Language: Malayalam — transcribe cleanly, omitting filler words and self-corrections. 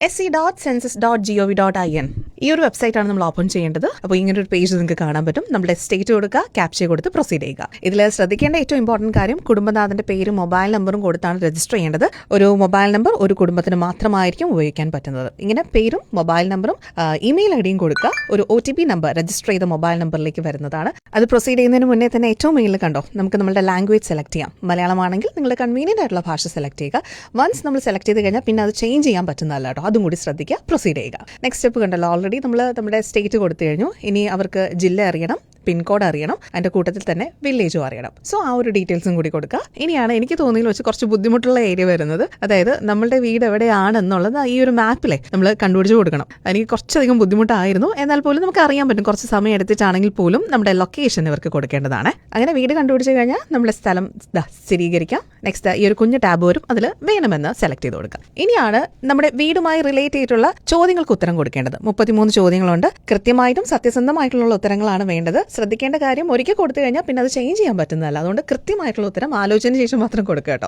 se.census.gov.in ഈ ഒരു വെബ്സൈറ്റ് ആണ് നമ്മൾ ഓപ്പൺ ചെയ്യേണ്ടത്. അപ്പോൾ ഇങ്ങനെ ഒരു പേജ് നിങ്ങൾക്ക് കാണാൻ പറ്റും. നമ്മുടെ സ്റ്റേറ്റ് കൊടുക്കുക, ക്യാപ്ചർ കൊടുത്ത് പ്രൊസീഡ് ചെയ്യുക. ഇതിൽ ശ്രദ്ധിക്കേണ്ട ഏറ്റവും ഇമ്പോർട്ടന്റ് കാര്യം, കുടുംബനാഥന്റെ പേരും മൊബൈൽ നമ്പറും കൊടുത്താണ് രജിസ്റ്റർ ചെയ്യേണ്ടത്. ഒരു മൊബൈൽ നമ്പർ ഒരു കുടുംബത്തിന് മാത്രമായിരിക്കും ഉപയോഗിക്കാൻ പറ്റുന്നത്. ഇങ്ങനെ പേരും മൊബൈൽ നമ്പറും ഇമെയിൽ ഐഡിയും കൊടുക്കുക. ഒരു OTP നമ്പർ രജിസ്റ്റർ ചെയ്ത മൊബൈൽ നമ്പറിലേക്ക് വരുന്നതാണ്. അത് പ്രൊസീഡ് ചെയ്യുന്നതിന് മുന്നേ തന്നെ ഏറ്റവും മെയിനിൽ കണ്ടോ, നമുക്ക് നമ്മുടെ ലാംഗ്വേജ് സെലക്ട് ചെയ്യാം. മലയാളമാണെങ്കിൽ നിങ്ങളുടെ കൺവീനിയന്റ് ആയിട്ടുള്ള ഭാഷ സെലക്ട് ചെയ്യുക. വൺസ് നമ്മൾ സെലക്ട് ചെയ്ത് കഴിഞ്ഞാൽ പിന്നെ അത് ചേഞ്ച് ചെയ്യാൻ പറ്റുന്നതല്ല കേട്ടോ. അതും കൂടി ശ്രദ്ധിക്കുക. പ്രൊസീഡ് ചെയ്യുക. നെക്സ്റ്റ് സ്റ്റെപ്പ് കണ്ടല്ലോ, ഓൾറെഡി നമ്മൾ നമ്മുടെ സ്റ്റേറ്റ് കൊടുത്തു കഴിഞ്ഞു. ഇനി അവർക്ക് ജില്ല അറിയണം, പിൻകോഡ് അറിയണം, അതിൻ്റെ കൂട്ടത്തിൽ തന്നെ വില്ലേജും അറിയണം. സോ ആ ഒരു ഡീറ്റെയിൽസും കൂടി കൊടുക്കുക. ഇനിയാണ് എനിക്ക് തോന്നിയതിൽ വെച്ച് കുറച്ച് ബുദ്ധിമുട്ടുള്ള ഏരിയ വരുന്നത്. അതായത് നമ്മളുടെ വീട് എവിടെയാണെന്നുള്ളത് ഈ ഒരു മാപ്പിലെ നമ്മൾ കണ്ടുപിടിച്ച് കൊടുക്കണം. എനിക്ക് കുറച്ചധികം ബുദ്ധിമുട്ടായിരുന്നു. എന്നാൽ പോലും നമുക്ക് അറിയാൻ പറ്റും. കുറച്ച് സമയം എടുത്തിട്ടാണെങ്കിൽ പോലും നമ്മുടെ ലൊക്കേഷൻ ഇവർക്ക് കൊടുക്കേണ്ടതാണ്. അങ്ങനെ വീട് കണ്ടുപിടിച്ച് കഴിഞ്ഞാൽ നമ്മുടെ സ്ഥലം സ്ഥിരീകരിക്കാം. നെക്സ്റ്റ് ഈ ഒരു കുഞ്ഞ് ടാബ് വരും, അതിൽ വേണമെന്ന് സെലക്ട് ചെയ്ത് കൊടുക്കാം. ഇനിയാണ് നമ്മുടെ വീടുമായി റിലേറ്റ് ചെയ്തിട്ടുള്ള ചോദ്യങ്ങൾക്ക് ഉത്തരം കൊടുക്കേണ്ടത്. 33 ചോദ്യങ്ങളുണ്ട്. കൃത്യമായിട്ടും സത്യസന്ധമായിട്ടുള്ള ഉത്തരങ്ങളാണ് വേണ്ടത്. ശ്രദ്ധിക്കേണ്ട കാര്യം, ഒരിക്കൽ കൊടുത്തു കഴിഞ്ഞാൽ പിന്നെ അത് ചേഞ്ച് ചെയ്യാൻ പറ്റുന്നതല്ല. അതുകൊണ്ട് കൃത്യമായിട്ടുള്ള ഉത്തരം ആലോചനയ്ക്ക് ശേഷം മാത്രം കൊടുക്കുക കേട്ടോ.